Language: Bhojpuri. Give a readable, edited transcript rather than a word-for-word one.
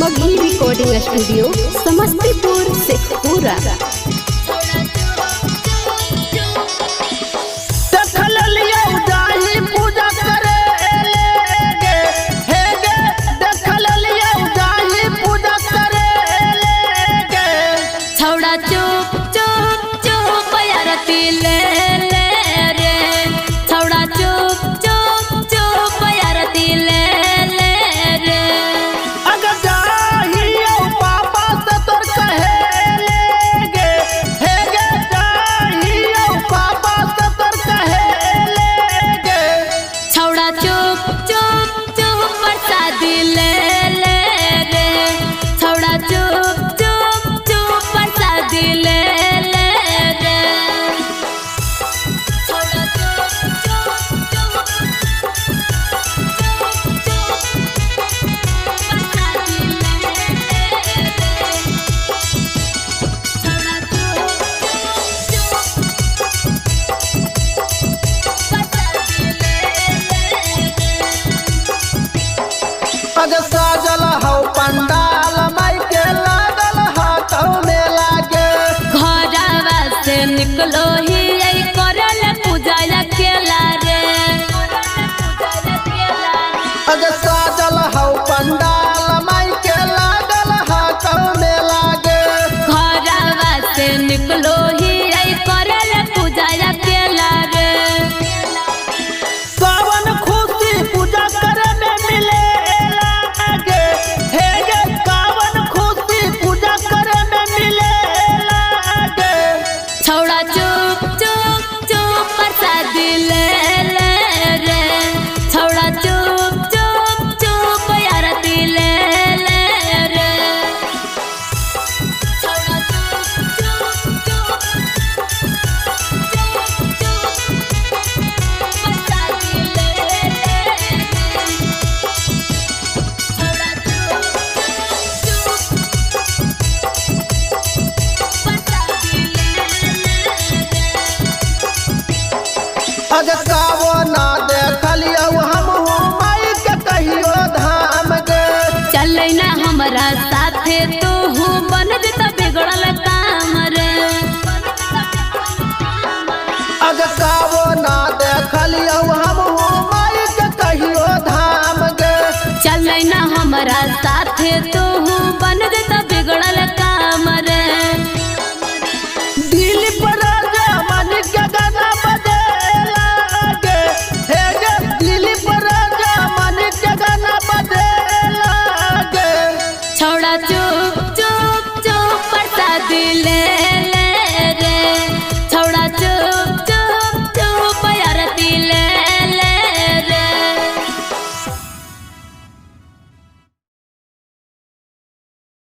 Magahi recording studio Samastipur Sheikhpura. साजल हौ पंडाल माई के लागल हाथों में लागे घरवा से निकलो ही करल पूजा अकेला रे। साजल हौ पंडाल माई के लागल हाथों में लागे घरवा से निकलो ही करल पूजा अकेला रे। सावन खुशी पूजा करे में मिले छौड़ा चुप चुप चुप प्रसादी ले ले रे। छौड़ा चुप चुप चुप आरती ले ले रे। छौड़ा चुप चुप चुप प्रसादी ले ले रे। छौड़ा चुप अजकावो ना देखलियो हम माई के कहियो धाम गे चले ना हमरा साथे तू बन जता बिगड़ल काम रे। अजकावो ना देखलियो हम माई के कहियो धाम गे चले ना हमरा साथे तू